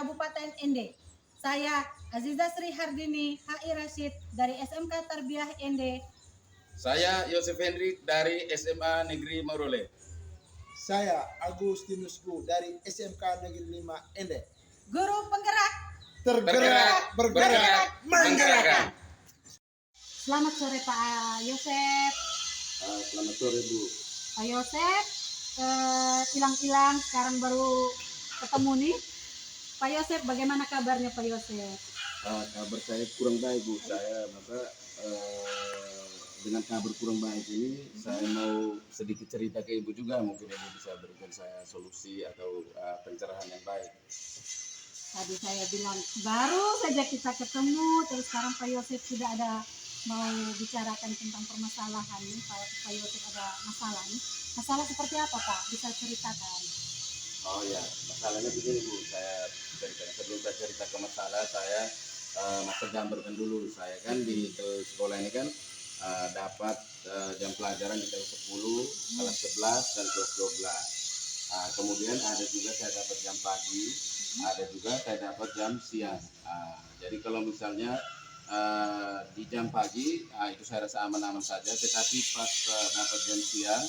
Kabupaten Ende. Saya Aziza Sri Hardini HI Rashid dari SMK Tarbiyah Ende. Saya Yosef Hendrik dari SMA Negeri Marole. Saya Agustinus Gu dari SMK Negeri 5 Ende. Guru penggerak, Tergerak, bergerak, menggerakkan. Selamat sore Pak Yosef. Selamat sore Bu. Pak Yosef, hilang-hilang sekarang baru ketemu nih. Pak Yosef, bagaimana kabarnya Pak Yosef? Kabar saya kurang baik Bu. Saya dengan kabar kurang baik ini saya mau sedikit cerita ke Ibu juga, mungkin Ibu bisa berikan saya solusi atau pencerahan yang baik. Tadi saya bilang baru saja kita ketemu, terus sekarang Pak Yosef sudah ada mau bicarakan tentang permasalahan ini. Pak Yosef ada masalah nih. Masalah seperti apa Pak? Bisa ceritakan? Oh ya, masalahnya begini Bu, saya ceritakan. Sebelum saya cerita ke masalah, saya masuk gambarkan dulu. Saya kan di sekolah ini kan dapat jam pelajaran di kelas 10, kelas 11, dan kelas 12. Kemudian ada juga saya dapat jam pagi, ada juga saya dapat jam siang. Jadi kalau misalnya di jam pagi itu saya rasa aman-aman saja, tetapi pas dapat jam siang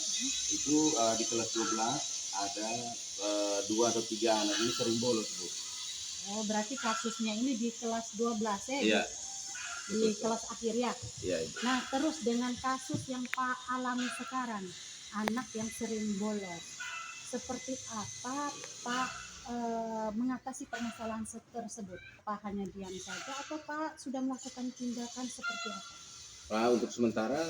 itu di kelas 12 ada 2 atau 3 anak ini sering bolos Bu. Oh, berarti kasusnya ini di kelas 12 ya? Iya. Di kelas akhir ya? Iya. Nah, terus dengan kasus yang Pak alami sekarang, anak yang sering bolos, seperti apa Pak mengatasi permasalahan tersebut? Pak hanya diam saja atau Pak sudah melakukan tindakan seperti apa? Untuk sementara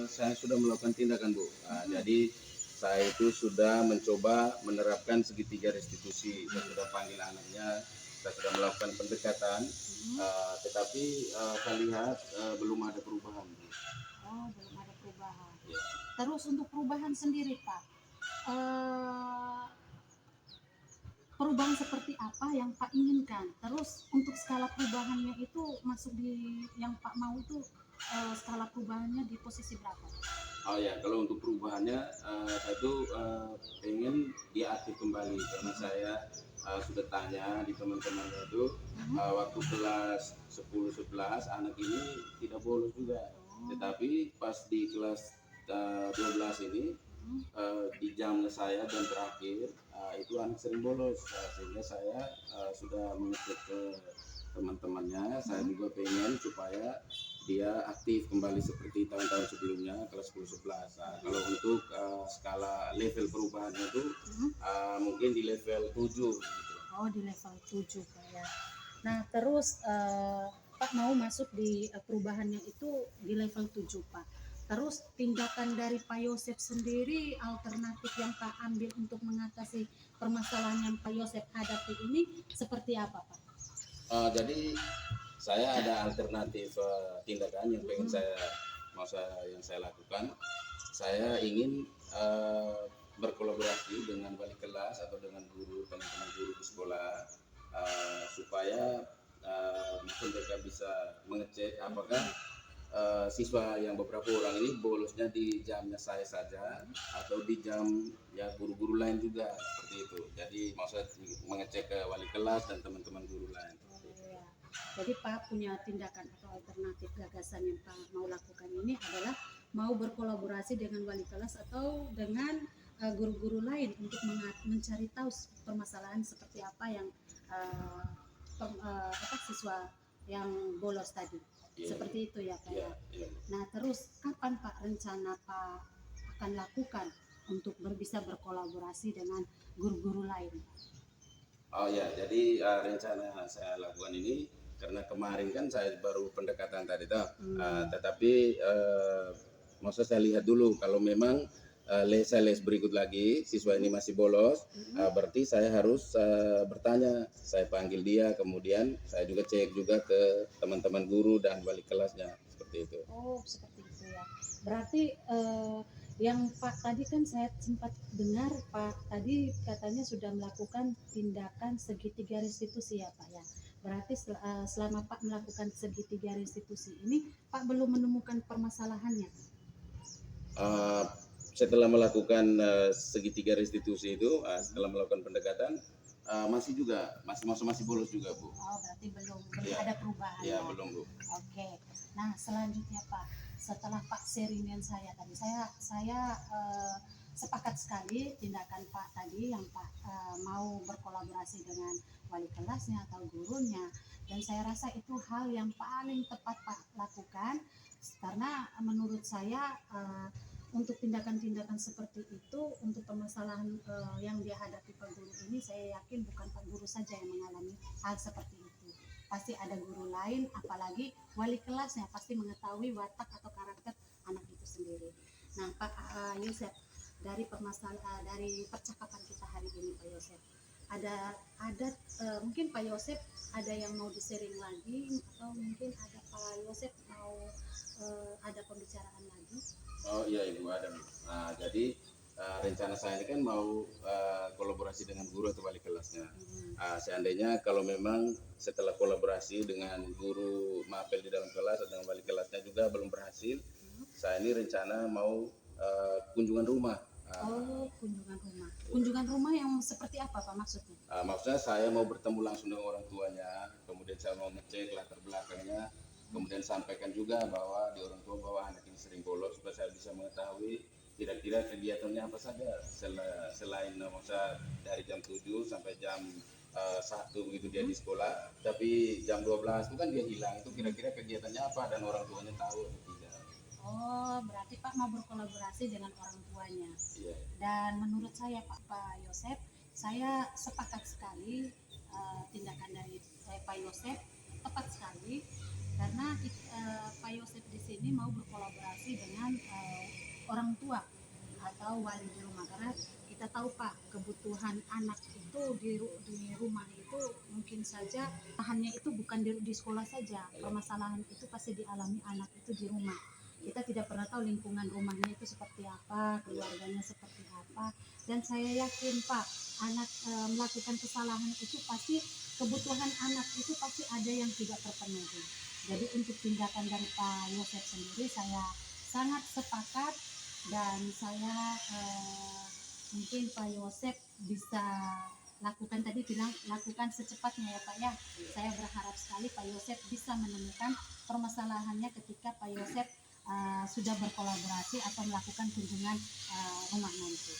saya sudah melakukan tindakan Bu. Jadi saya itu sudah mencoba menerapkan segitiga restitusi. Saya sudah panggil anaknya, saya sudah melakukan pendekatan, tetapi saya lihat belum ada perubahan. Oh, belum ada perubahan. Ya. Terus untuk perubahan sendiri Pak, perubahan seperti apa yang Pak inginkan? Terus untuk skala perubahannya itu masuk di yang Pak mau itu skala perubahannya di posisi berapa? Oh ya, kalau untuk perubahannya saya tuh pengen dia aktif kembali, karena saya sudah tanya di teman-temannya itu waktu kelas 10-11 anak ini tidak bolos juga, tetapi pas di kelas 12 ini di jamnya saya dan terakhir itu anak sering bolos, sehingga saya sudah mengecek ke teman-temannya. Saya juga pengen supaya dia aktif kembali seperti tahun-tahun sebelumnya kelas 10-11. Kalau untuk skala level perubahannya itu mungkin di level 7 gitu. Oh, di level 7 Pak ya. Nah, terus Pak mau masuk di perubahannya itu di level 7 Pak. Terus tindakan dari Pak Yosef sendiri, alternatif yang Pak ambil untuk mengatasi permasalahan yang Pak Yosef hadapi ini seperti apa Pak? Jadi saya ada alternatif tindakan yang pengen yang saya lakukan. Saya ingin berkolaborasi dengan wali kelas atau dengan teman-teman guru di sekolah supaya mereka bisa mengecek apakah siswa yang beberapa orang ini bolosnya di jamnya saya saja atau di jam ya guru-guru lain juga, seperti itu. Jadi maksud mengecek ke wali kelas dan teman-teman guru lain. Ya. Jadi Pak punya tindakan atau alternatif gagasan yang Pak mau lakukan ini adalah mau berkolaborasi dengan wali kelas atau dengan guru-guru lain untuk mencari tahu permasalahan seperti apa yang siswa yang bolos tadi. Seperti itu ya Pak ya. Nah, terus kapan Pak rencana Pak akan lakukan untuk bisa berkolaborasi dengan guru-guru lain? Oh ya, jadi rencana saya lakukan ini karena kemarin kan saya baru pendekatan tadi toh. Tetapi maksud saya lihat dulu kalau memang les berikut lagi siswa ini masih bolos, berarti saya harus bertanya. Saya panggil dia, kemudian saya juga cek juga ke teman-teman guru dan wali kelasnya, seperti itu. Oh, seperti itu ya. Berarti yang Pak tadi kan saya sempat dengar Pak tadi katanya sudah melakukan tindakan segitiga restitusi ya Pak ya. Berarti selama Pak melakukan segitiga restitusi ini Pak belum menemukan permasalahannya. Setelah melakukan segitiga restitusi itu, setelah melakukan pendekatan, masih juga, masih bolos juga Bu. Oh, berarti belum Iya. ada perubahan Ya ya. belum Bu. Oke. Nah, selanjutnya Pak, setelah Pak sharingan saya tadi, saya sepakat sekali tindakan Pak tadi yang Pak mau berkolaborasi dengan wali kelasnya atau gurunya, dan saya rasa itu hal yang paling tepat Pak lakukan, karena menurut saya untuk tindakan-tindakan seperti itu, untuk permasalahan yang dihadapi Pak Guru ini, saya yakin bukan Pak Guru saja yang mengalami hal seperti itu. Pasti ada guru lain, apalagi wali kelasnya pasti mengetahui watak atau karakter anak itu sendiri. Nah, Pak Yosef, dari dari percakapan kita hari ini, Pak Yosef, ada mungkin Pak Yosef ada yang mau di-sharing lagi, atau mungkin ada Pak Yosef mau ada pembicaraan lagi? Oh iya Ibu ada Bu. Nah, jadi rencana saya ini kan mau kolaborasi dengan guru atau wali kelasnya. Seandainya kalau memang setelah kolaborasi dengan guru mapel di dalam kelas atau dengan wali kelasnya juga belum berhasil, saya ini rencana mau kunjungan rumah. Oh, kunjungan rumah. Kunjungan rumah yang seperti apa Pak maksudnya? Maksudnya saya mau bertemu langsung dengan orang tuanya, kemudian saya mau ngecek latar belakangnya, kemudian sampaikan juga bahwa di orang tua bahwa anak ini sering bolos, supaya saya bisa mengetahui kira-kira kegiatannya apa saja selain maksudnya dari jam 7 sampai jam 1 begitu dia di sekolah, tapi jam 12 itu kan dia hilang, itu kira-kira kegiatannya apa dan orang tuanya tahu atau tidak. Oh, berarti Pak mau berkolaborasi dengan orang tuanya. Iya. Dan menurut saya Pak Yosef, saya sepakat sekali tindakan dari Pak Yosef tepat sekali, karena Pak Yosef di sini mau berkolaborasi dengan orang tua atau wali di rumah, karena kita tahu Pak, kebutuhan anak itu di rumah itu mungkin saja bahannya itu bukan di sekolah saja, permasalahan itu pasti dialami anak itu di rumah. Kita tidak pernah tahu lingkungan rumahnya itu seperti apa, keluarganya seperti apa, dan saya yakin Pak, anak melakukan kesalahan itu pasti kebutuhan anak itu pasti ada yang tidak terpenuhi. Jadi untuk tindakan dari Pak Yosef sendiri saya sangat sepakat, dan saya mungkin Pak Yosef bisa lakukan, tadi bilang lakukan secepatnya ya Pak ya. Saya berharap sekali Pak Yosef bisa menemukan permasalahannya ketika Pak Yosef sudah berkolaborasi atau melakukan kunjungan rumah nanti.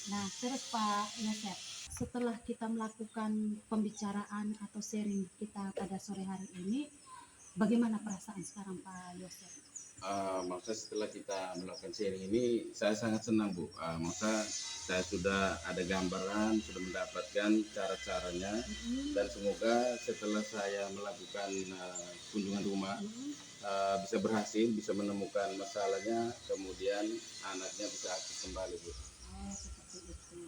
Nah, terus Pak Yosef, setelah kita melakukan pembicaraan atau sharing kita pada sore hari ini, bagaimana perasaan sekarang Pak Yosef? Maksudnya setelah kita melakukan sharing ini saya sangat senang Bu. Maksudnya saya sudah ada gambaran, sudah mendapatkan cara-caranya, dan semoga setelah saya melakukan kunjungan rumah bisa berhasil, bisa menemukan masalahnya, kemudian anaknya bisa aktif kembali Bu. Oh, seperti itu.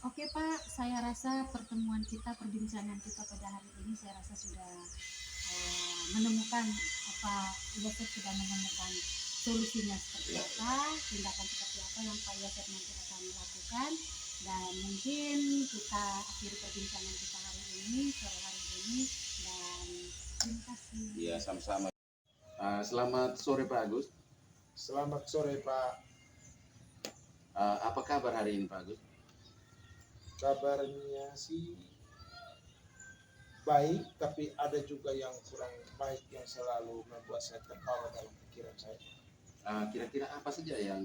Oke Pak, saya rasa pertemuan kita, perbincangan kita pada hari ini saya rasa sudah menemukan apa, Yosef sudah menemukan solusinya seperti apa, tindakan seperti apa yang Pak Yosef nanti akan lakukan, dan mungkin kita akhiri perbincangan kita hari ini, sore hari ini, dan terima kasih. Iya, sama-sama. Selamat sore Pak Agus. Selamat sore Pak. Apa kabar hari ini Pak Agus? Kabarnya sih baik, tapi ada juga yang kurang baik yang selalu membuat saya tertawa dalam pikiran saya. Kira-kira apa saja yang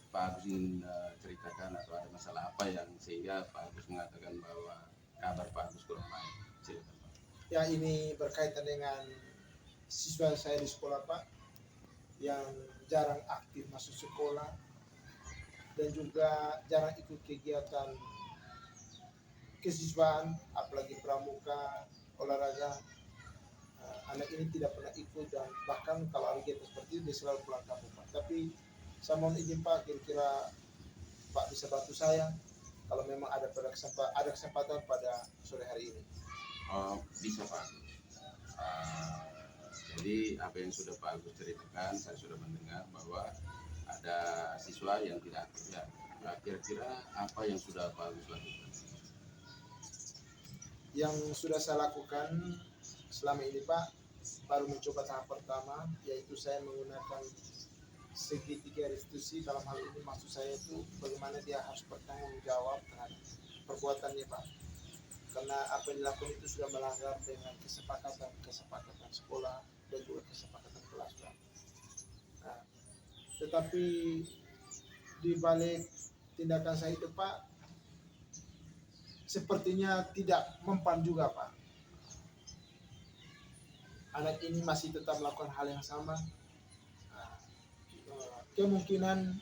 Pak Agus ingin ceritakan, atau ada masalah apa yang sehingga Pak Agus mengatakan bahwa kabar Pak Agus kurang baik? Silakan Pak. Ya, ini berkaitan dengan siswa saya di sekolah Pak, yang jarang aktif masuk sekolah dan juga jarang ikut kegiatan kesiswaan, apalagi pramuka, olahraga. Anak ini tidak pernah ikut, dan bahkan kalau ada kegiatan seperti itu dia selalu pulang kampung Pak. Tapi saya mohon izin Pak, kira-kira Pak bisa bantu saya kalau memang ada kesempatan pada sore hari ini. Bisa Pak. Jadi apa yang sudah Pak Agus ceritakan, saya sudah mendengar bahwa ada siswa yang tidak aktif ya. Kira-kira apa yang sudah Pak Agus lakukan? Yang sudah saya lakukan selama ini Pak, baru mencoba tahap pertama, yaitu saya menggunakan segitiga restitusi. Dalam hal ini maksud saya itu bagaimana dia harus bertanggung jawab terhadap perbuatannya Pak. karena apa yang dilakukan itu sudah melanggar dengan kesepakatan sekolah dan juga kesepakatan kelas, Pak. Nah, tetapi di balik tindakan saya itu, Pak, sepertinya tidak mempan juga, Pak. Anak ini masih tetap melakukan hal yang sama. Nah, kemungkinan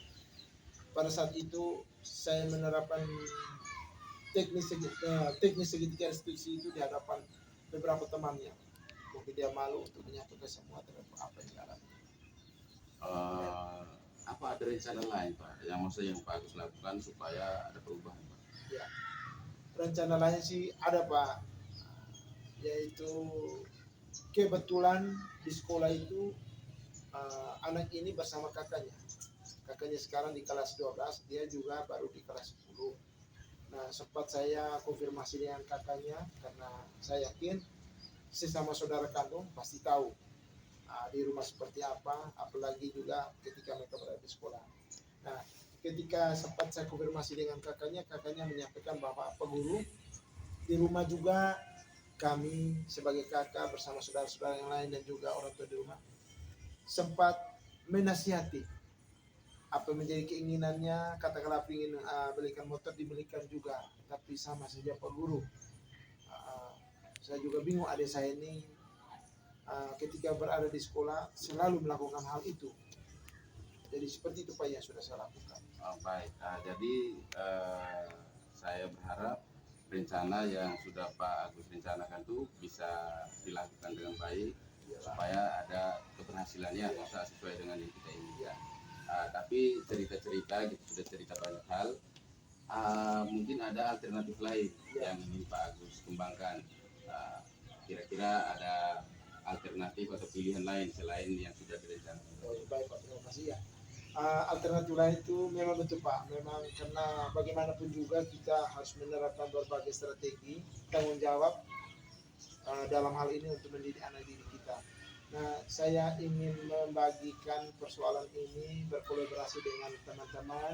pada saat itu saya menerapkan teknis segitiga restriksi itu di hadapan beberapa temannya. Mungkin dia malu untuk menyampaikan semua terhadap apa yang dialami. Apa ada rencana lain, Pak, yang maksudnya yang Pak Agus lakukan supaya ada perubahan, Pak? Ya, rencana lain sih ada, Pak, yaitu kebetulan di sekolah itu anak ini bersama kakaknya. Kakaknya sekarang di kelas 12, dia juga baru di kelas 10. Nah, sempat saya konfirmasi dengan kakaknya karena saya yakin sesama saudara kandung pasti tahu di rumah seperti apa, apalagi juga ketika mereka berada di sekolah. Nah, ketika sempat saya konfirmasi dengan kakaknya menyampaikan bahwa Pak Guru, di rumah juga kami sebagai kakak bersama saudara-saudara yang lain dan juga orang tua di rumah sempat menasihati apa menjadi keinginannya, katakanlah ingin belikan motor dibelikan juga, tapi sama saja Pak Guru. Saya juga bingung, adik saya ini ketika berada di sekolah selalu melakukan hal itu. Jadi seperti itu, Pak, yang sudah saya lakukan. Baik, jadi saya berharap rencana yang sudah Pak Agus rencanakan itu bisa dilakukan dengan baik supaya ada keberhasilannya, masa sesuai dengan yang kita inginkan. Tapi cerita-cerita gitu, sudah cerita banyak hal. Mungkin ada alternatif lain yang ingin Pak Agus kembangkan. Kira-kira ada alternatif atau pilihan lain selain yang sudah direncanakan. Baik, Pak, terima kasih ya. Alternatif lain itu memang betul, Pak. Memang karena bagaimanapun juga kita harus menerapkan berbagai strategi tanggung jawab dalam hal ini untuk mendidik anak didik kita. Nah, saya ingin membagikan persoalan ini berkolaborasi dengan teman-teman,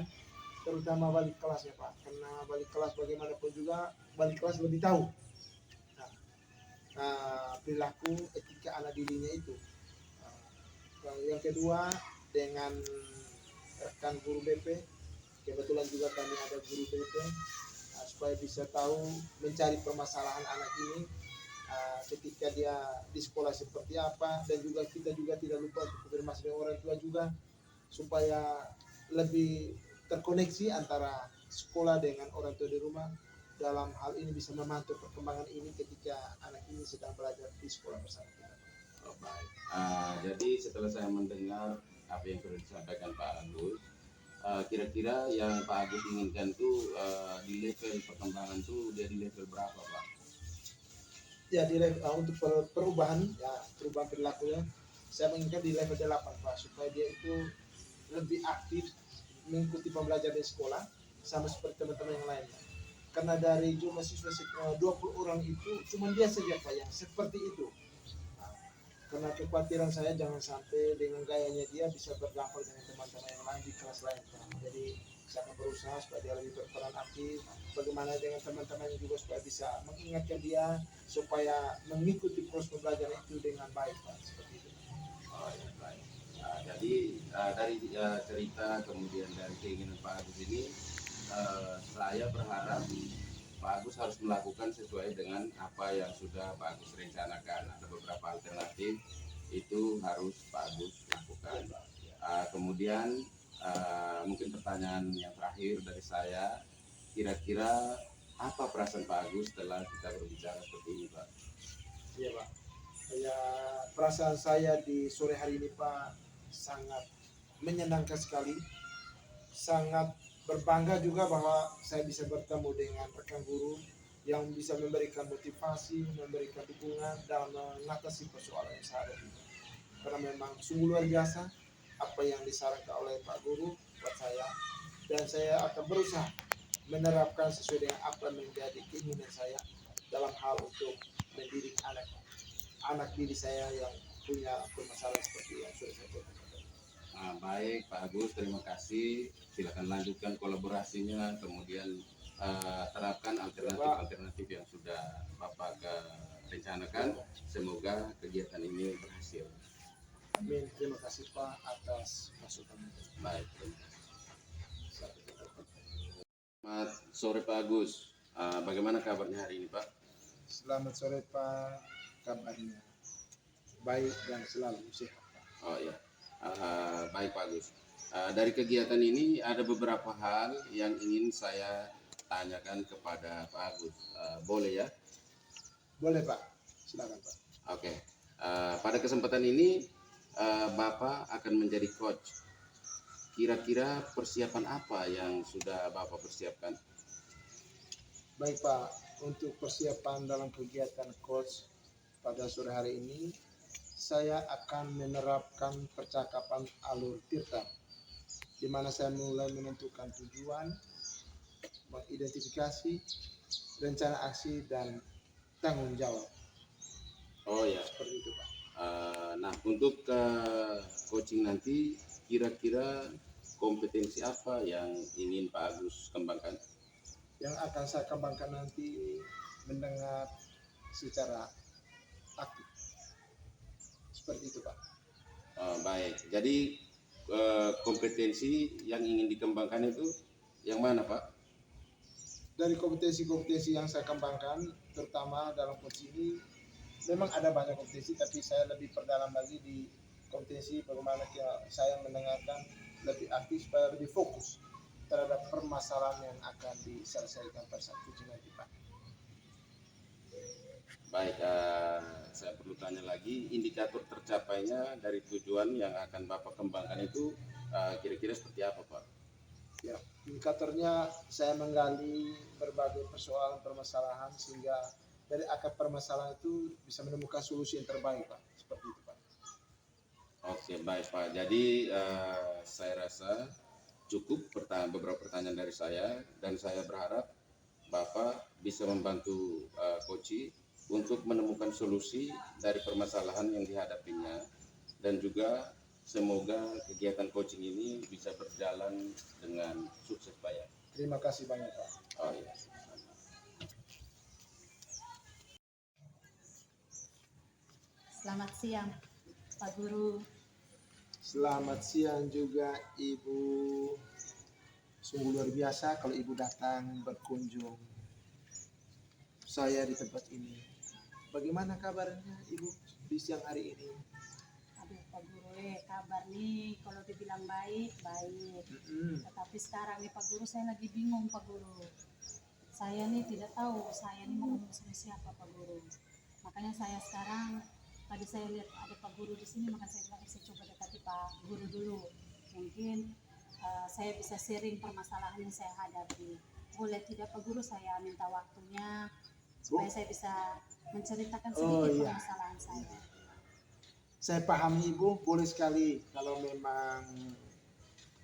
terutama balik kelas ya, Pak. Karena balik kelas bagaimanapun juga balik kelas lebih tahu perilaku etika anak didiknya itu. Yang kedua, dengan rekan guru BP, kebetulan juga kami ada guru BP, supaya bisa tahu mencari permasalahan anak ini ketika dia di sekolah seperti apa, dan juga kita juga tidak lupa untuk konfirmasi dengan orang tua juga supaya lebih terkoneksi antara sekolah dengan orang tua di rumah. Dalam hal ini bisa memantau perkembangan ini ketika anak ini sedang belajar di sekolah bersama kita. Baik. Jadi setelah saya mendengar apa yang sudah disampaikan Pak Agus, kira-kira yang Pak Agus inginkan tuh di level perkembangan tuh dia di level berapa, Pak? Ya, di untuk perubahan perilakunya saya menginginkan di level 8, Pak, supaya dia itu lebih aktif mengikuti pembelajaran di sekolah sama seperti teman-teman yang lainnya. Karena dari jumlah siswa 20 orang itu cuma dia saja, Pak, yang seperti itu. Karena kekhawatiran saya jangan sampai dengan gayanya dia bisa berdampak dengan teman-teman yang lain di kelas lain, Pak. Jadi saya akan berusaha supaya dia lebih berperan aktif. Bagaimana dengan teman-temannya juga supaya bisa mengingatkan dia supaya mengikuti proses pembelajaran itu dengan baik, Pak. Seperti itu. Ya, baik. Jadi dari cerita kemudian dari keinginan Pak Agus ini, saya berharap Pak Agus harus melakukan sesuai dengan apa yang sudah Pak Agus rencanakan. Ada beberapa alternatif itu harus Pak Agus lakukan. Kemudian mungkin pertanyaan yang terakhir dari saya, kira-kira apa perasaan Pak Agus setelah kita berbicara seperti ini, Pak? Iya, Pak. Ya, perasaan saya di sore hari ini, Pak, sangat menyenangkan sekali. Sangat berbangga juga bahwa saya bisa bertemu dengan rekan guru yang bisa memberikan motivasi, memberikan dukungan dalam mengatasi persoalan yang saya hadapi. Karena memang sungguh luar biasa apa yang disarankan oleh Pak Guru buat saya, dan saya akan berusaha menerapkan sesuai dengan apa yang menjadi keinginan saya dalam hal untuk mendidik anak didik saya yang punya permasalahan seperti yang sudah saya katakan. Baik Pak Agus, terima kasih. Silakan lanjutkan kolaborasinya. Kemudian terapkan alternatif-alternatif yang sudah Bapak rencanakan. Semoga kegiatan ini berhasil. Amin. Terima kasih Pak atas masukan. Baik, terima kasih. Selamat sore Pak Agus. Bagaimana kabarnya hari ini Pak? Selamat sore Pak, kabarnya baik dan selalu sehat Pak. Oh ya, baik Pak Agus. Dari kegiatan ini ada beberapa hal yang ingin saya tanyakan kepada Pak Agus. Boleh ya? Boleh Pak, silakan Pak. Oke. Pada kesempatan ini Bapak akan menjadi coach. Kira-kira persiapan apa yang sudah Bapak persiapkan? Baik Pak, untuk persiapan dalam kegiatan coach pada sore hari ini, saya akan menerapkan percakapan alur tirta, di mana saya mulai menentukan tujuan, mengidentifikasi, rencana aksi, dan tanggung jawab. Oh ya. Seperti itu Pak. Nah, untuk coaching nanti kira-kira kompetensi apa yang ingin Pak Agus kembangkan? Yang akan saya kembangkan nanti mendengar secara aktif. Seperti itu Pak. Baik, jadi kompetensi yang ingin dikembangkan itu yang mana Pak? Dari kompetensi-kompetensi yang saya kembangkan, terutama dalam coach ini, memang ada banyak kompetensi, tapi saya lebih perdalam lagi di kompetensi bagaimana saya mendengarkan lebih aktif supaya lebih fokus terhadap permasalahan yang akan diselesaikan pada saat coaching nanti Pak. Baik, saya perlu tanya lagi, indikator tercapainya dari tujuan yang akan Bapak kembangkan itu kira-kira seperti apa Pak? Ya, indikatornya saya menggali berbagai persoalan permasalahan sehingga dari akar permasalahan itu bisa menemukan solusi yang terbaik Pak. Seperti itu Pak. Oke, baik Pak. Jadi saya rasa cukup beberapa pertanyaan dari saya, dan saya berharap Bapak bisa membantu Koci untuk menemukan solusi dari permasalahan yang dihadapinya, dan juga semoga kegiatan coaching ini bisa berjalan dengan sukses Pak ya. Terima kasih banyak Pak. Oh iya. Selamat siang Pak Guru. Selamat siang juga Ibu. Sungguh luar biasa kalau Ibu datang berkunjung saya di tempat ini. Bagaimana kabarnya Ibu di siang hari ini? Aduh Pak Guru, kabar nih kalau dibilang baik. Tetapi sekarang nih Pak Guru, saya lagi bingung Pak Guru. Saya nih tidak tahu saya nih mau ngomong sama siapa Pak Guru. Makanya saya sekarang, tadi saya lihat ada Pak Guru di sini, maka saya bilang saya coba dekati Pak Guru dulu. Mungkin saya bisa sharing permasalahan yang saya hadapi. Boleh tidak Pak Guru, saya minta waktunya supaya saya bisa menceritakan sedikit permasalahan saya. Saya pahami Ibu, boleh sekali kalau memang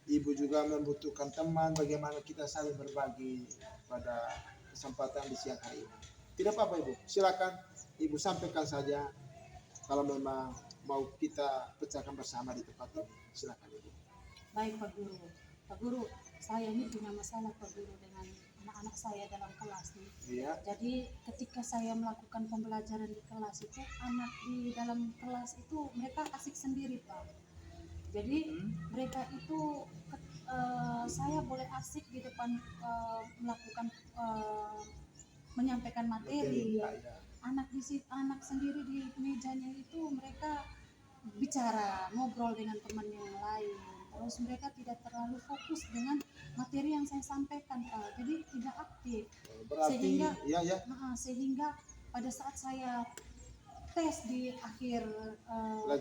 Ibu juga membutuhkan teman, bagaimana kita saling berbagi pada kesempatan di siang hari ini. Tidak apa-apa Ibu, silakan Ibu sampaikan saja kalau memang mau kita pecahkan bersama di tempat ini. Silakan Ibu. Baik Pak Guru. Pak Guru, saya ini punya masalah Pak Guru dengan anak-anak saya dalam kelas nih. Iya. Jadi ketika saya melakukan pembelajaran di kelas itu, anak di dalam kelas itu mereka asik sendiri Pak. Jadi mereka itu saya boleh asik di depan melakukan menyampaikan materi. Ya. Anak sendiri di mejanya itu mereka bicara, ngobrol dengan teman yang lain. Terus mereka tidak terlalu fokus dengan materi yang saya sampaikan Pak. Jadi tidak aktif. Berarti Sehingga pada saat saya tes di akhir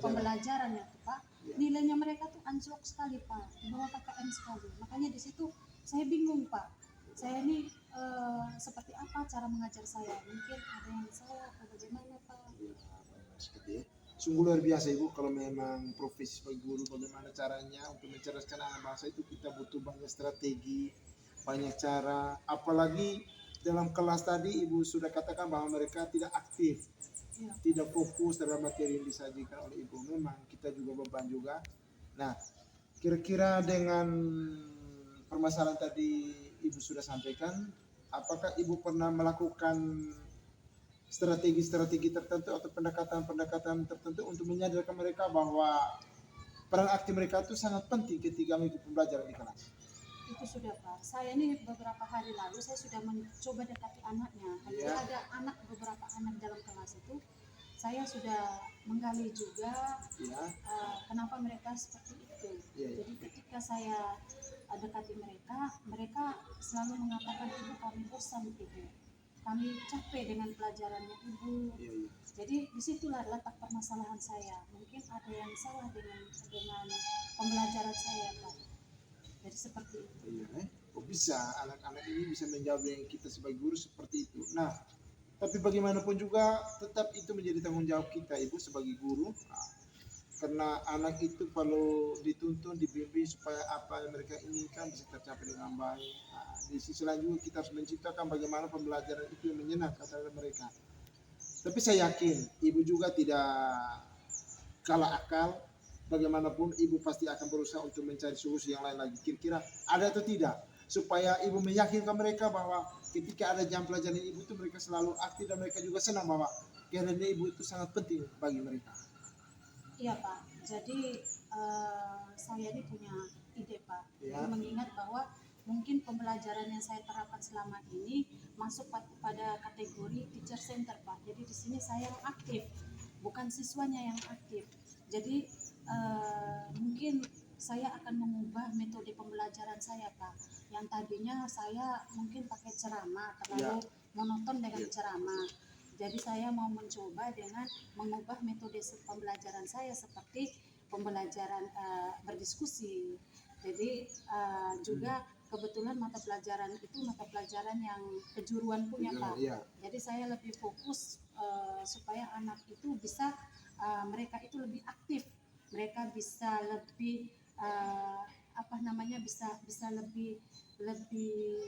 pembelajaran ya Pak, nilainya mereka tuh anjlok sekali Pak, di bawah KKM sekali. Makanya di situ saya bingung Pak. Saya ini seperti apa cara mengajar saya? Mungkin ada yang salah atau bagaimana Pak? Seperti sungguh luar biasa Ibu, kalau memang profesi sebagai guru, bagaimana caranya untuk mencerdaskan anak bangsa itu kita butuh banyak strategi, banyak cara. Apalagi dalam kelas tadi Ibu sudah katakan bahwa mereka tidak aktif, tidak fokus terhadap materi yang disajikan oleh Ibu. Memang kita juga beban juga. Nah, kira-kira dengan permasalahan tadi Ibu sudah sampaikan, apakah Ibu pernah melakukan strategi-strategi tertentu atau pendekatan-pendekatan tertentu untuk menyadarkan mereka bahwa peran aktif mereka itu sangat penting ketika mengikuti pembelajaran di kelas? Itu sudah Pak. Saya ini beberapa hari lalu saya sudah mencoba dekati anaknya. Jadi Ya. ada beberapa anak dalam kelas itu. Saya sudah menggali juga Ya, kenapa mereka seperti itu. Ya, ya. Jadi ketika saya dekati mereka, mereka selalu mengatakan ibu kami bosan ibu. Kami capek dengan pelajarannya ibu. iya, iya. Jadi disitulah letak permasalahan saya. Mungkin ada yang salah dengan pembelajaran saya Pak. Jadi seperti itu. Iya, kok bisa anak-anak ini bisa menjawab dengan kita sebagai guru seperti itu. Nah, tapi bagaimanapun juga tetap itu menjadi tanggung jawab kita Ibu sebagai guru. Nah, karena anak itu kalau dituntun, dibimbing supaya apa yang mereka inginkan bisa tercapai dengan baik. Nah, di sisi lain juga kita harus menciptakan bagaimana pembelajaran itu yang menyenangkan terhadap mereka. Tapi saya yakin Ibu juga tidak kalah akal. Bagaimanapun Ibu pasti akan berusaha untuk mencari solusi yang lain lagi. Kira-kira ada atau tidak? Supaya Ibu meyakinkan mereka bahwa ketika ada jam pelajaran Ibu itu mereka selalu aktif dan mereka juga senang bahwa kehadiran Ibu itu sangat penting bagi mereka. Iya Pak. Jadi saya ini punya ide Pak. Ya. Jadi mengingat bahwa mungkin pembelajaran yang saya terapkan selama ini masuk pada kategori teacher center Pak. Jadi di sini saya yang aktif, bukan siswanya yang aktif. Jadi mungkin saya akan mengubah metode pembelajaran saya Pak. Yang tadinya saya mungkin pakai ceramah, terlalu monoton dengan ceramah. Jadi saya mau mencoba dengan mengubah metode pembelajaran saya seperti pembelajaran berdiskusi. Jadi juga kebetulan mata pelajaran itu mata pelajaran yang kejuruan punya Pak. Iya. Jadi saya lebih fokus supaya anak itu bisa mereka itu lebih aktif, mereka bisa lebih bisa lebih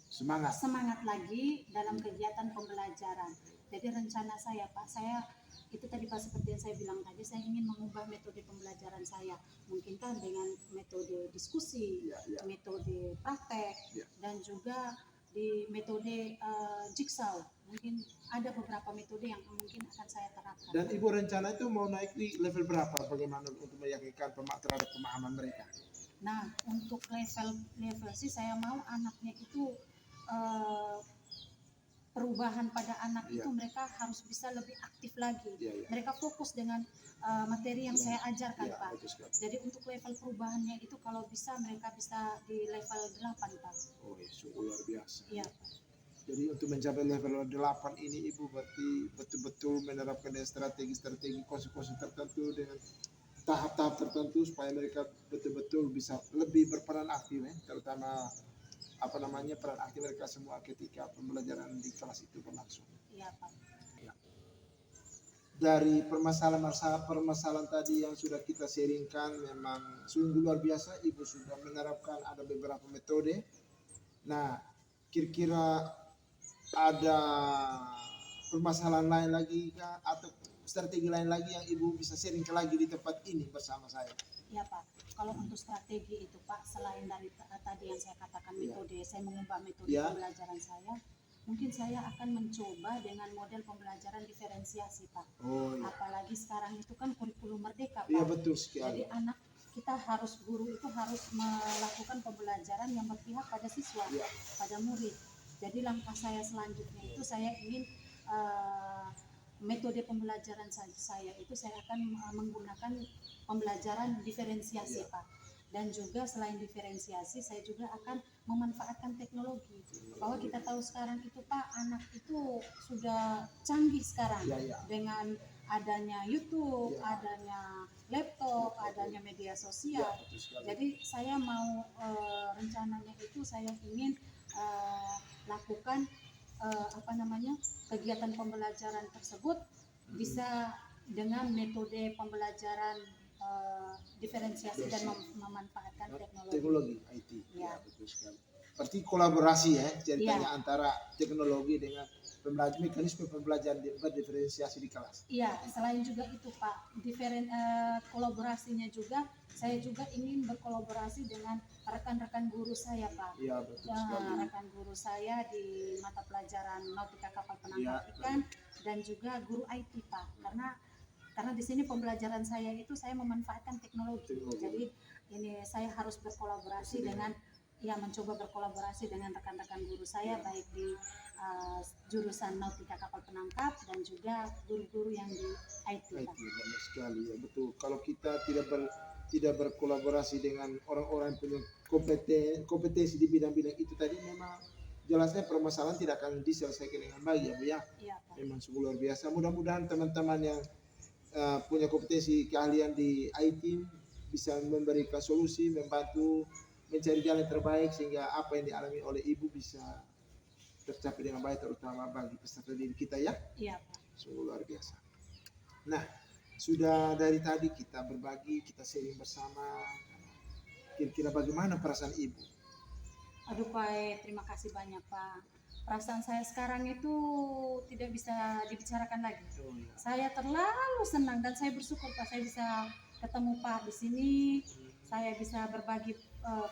semangat lagi dalam kegiatan pembelajaran. Jadi rencana saya Pak, saya itu tadi Pak seperti yang saya bilang tadi, saya ingin mengubah metode pembelajaran saya, mungkin kan dengan metode diskusi, metode praktek, dan juga di metode jigsaw. Mungkin ada beberapa metode yang mungkin akan saya terapkan. Dan Ibu rencana itu mau naik di level berapa? Bagaimana untuk meyakinkan terhadap pemahaman mereka? Nah, untuk level sih saya mau anaknya itu perubahan pada anak itu mereka harus bisa lebih aktif lagi. Mereka fokus dengan materi yang saya ajarkan Pak. Jadi untuk level perubahannya itu kalau bisa mereka bisa di level 8 Pak. Oh, sungguh luar biasa. Iya Pak. Jadi untuk mencapai level 8 ini Ibu berarti betul-betul menerapkan strategi-strategi konsep-konsep tertentu dengan tahap-tahap tertentu supaya mereka betul-betul bisa lebih berperan aktif, terutama peran aktif mereka semua ketika pembelajaran di kelas itu berlangsung. Iya Pak. Ya. Dari permasalahan tadi yang sudah kita sharingkan memang sungguh luar biasa. Ibu sudah menerapkan ada beberapa metode. Nah, kira-kira ada permasalahan lain lagi kah atau strategi lain lagi yang Ibu bisa sharing lagi di tempat ini bersama saya? Ya Pak, kalau untuk strategi itu Pak, selain dari tadi yang saya katakan metode, saya mengubah metode pembelajaran saya, mungkin saya akan mencoba dengan model pembelajaran diferensiasi Pak. Apalagi sekarang itu kan kurikulum merdeka Pak. Iya betul sekali. Jadi anak kita guru itu harus melakukan pembelajaran yang berpihak pada siswa, pada murid. Jadi langkah saya selanjutnya itu saya ingin metode pembelajaran saya itu saya akan menggunakan pembelajaran diferensiasi Pak. Dan juga selain diferensiasi saya juga akan memanfaatkan teknologi. Bahwa kita tahu sekarang itu Pak, anak itu sudah canggih sekarang dengan adanya YouTube, adanya laptop, adanya media sosial. Jadi saya mau rencananya itu saya ingin lakukan kegiatan pembelajaran tersebut bisa dengan metode pembelajaran diferensiasi dan memanfaatkan teknologi IT. Ya. Betul sekali. Berarti kolaborasi ceritanya antara teknologi dengan mekanisme pembelajaran berdiferensiasi di kelas. Iya, selain juga itu Pak, kolaborasinya juga saya juga ingin berkolaborasi dengan rekan-rekan guru saya Pak. Iya, betul Ya, sekali. rekan guru saya di mata pelajaran nautika kapal Iya. penangkap ikan dan juga guru IT Pak. Karena di sini pembelajaran saya itu saya memanfaatkan teknologi. Teknologi. Jadi ini saya harus berkolaborasi dengan mencoba berkolaborasi dengan rekan-rekan guru saya baik di jurusan nautika kapal penangkap dan juga guru-guru yang di IT IT Pak. banyak sekali ya, betul. Kalau kita tidak berkolaborasi dengan orang-orang punya kompetensi di bidang-bidang itu tadi, memang jelasnya permasalahan tidak akan diselesaikan dengan baik ya Bu ya. Iya Pak. Memang sungguh luar biasa. Mudah-mudahan teman-teman yang punya kompetensi keahlian di IT bisa memberikan solusi, membantu mencari jalan terbaik sehingga apa yang dialami oleh ibu bisa tercapai dengan baik, terutama bagi peserta didik kita ya. Iya Pak. Sungguh luar biasa. Nah, sudah dari tadi kita berbagi, kita sharing bersama. Kira-kira bagaimana perasaan ibu? Aduh Pak, terima kasih banyak Pak. Perasaan saya sekarang itu tidak bisa dibicarakan lagi. Oh, ya. Saya terlalu senang dan saya bersyukur Pak, saya bisa ketemu Pak di sini. Saya bisa berbagi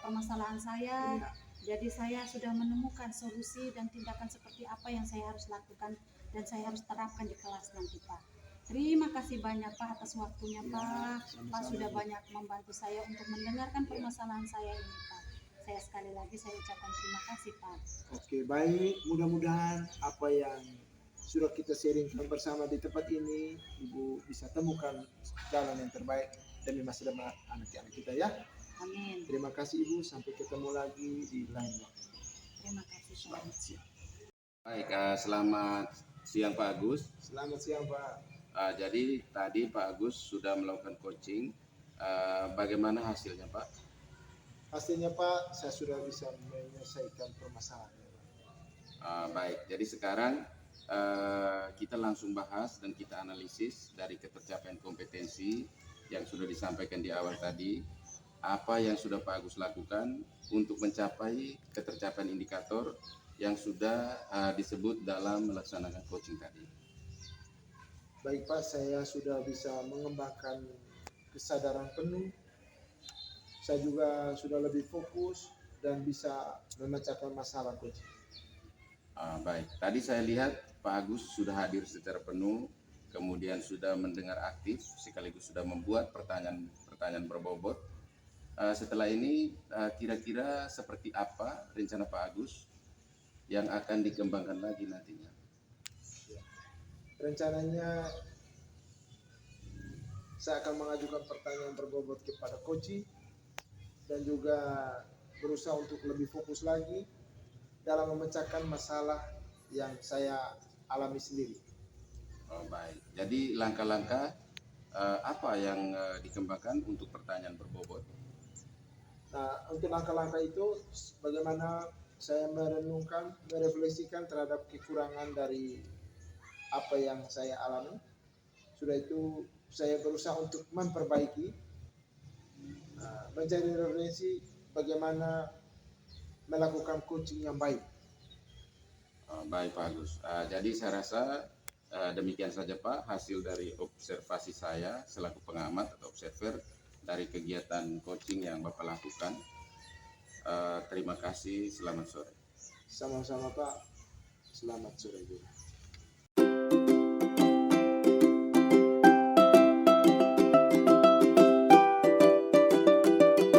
permasalahan saya. Iya. Jadi saya sudah menemukan solusi dan tindakan seperti apa yang saya harus lakukan dan saya harus terapkan di kelas nanti Pak. Terima kasih banyak Pak atas waktunya Ya, Pak. sama-sama, Pak sudah Bu. banyak membantu saya untuk mendengarkan Ya. permasalahan saya ini Pak. Saya sekali lagi saya ucapkan terima kasih Pak. Oke, baik. Mudah-mudahan apa yang sudah kita sharingkan bersama di tempat ini, Ibu bisa temukan jalan yang terbaik demi masa depan anak-anak kita ya. Amin. Terima kasih Ibu, sampai ketemu lagi di lain waktu. Terima kasih Pak. Selamat siang. Baik, selamat siang Pak Agus. Selamat siang Pak. Jadi tadi Pak Agus sudah melakukan coaching. Bagaimana hasilnya Pak? Hasilnya Pak, saya sudah bisa menyelesaikan permasalahannya. Baik, jadi sekarang kita langsung bahas dan kita analisis dari ketercapaian kompetensi yang sudah disampaikan di awal tadi. Apa yang sudah Pak Agus lakukan untuk mencapai ketercapaian indikator yang sudah disebut dalam melaksanakan coaching tadi. Baik Pak, saya sudah bisa mengembangkan kesadaran penuh. Saya juga sudah lebih fokus dan bisa memecahkan masalah coach. Baik, tadi saya lihat Pak Agus sudah hadir secara penuh, kemudian sudah mendengar aktif, sekaligus sudah membuat pertanyaan berbobot. Setelah ini kira-kira seperti apa rencana Pak Agus yang akan dikembangkan lagi nantinya? Rencananya saya akan mengajukan pertanyaan berbobot kepada coach dan juga berusaha untuk lebih fokus lagi dalam memecahkan masalah yang saya alami sendiri. Oh, baik, jadi langkah-langkah apa yang dikembangkan untuk pertanyaan berbobot? Nah, untuk langkah-langkah itu bagaimana saya merenungkan, merefleksikan terhadap kekurangan dari apa yang saya alami. Sudah itu saya berusaha untuk memperbaiki, mencari referensi bagaimana melakukan coaching yang baik. Baik Pak Agus, jadi saya rasa demikian saja Pak hasil dari observasi saya selaku pengamat atau observer dari kegiatan coaching yang Bapak lakukan. Terima kasih, selamat sore. Sama-sama Pak, selamat sore juga.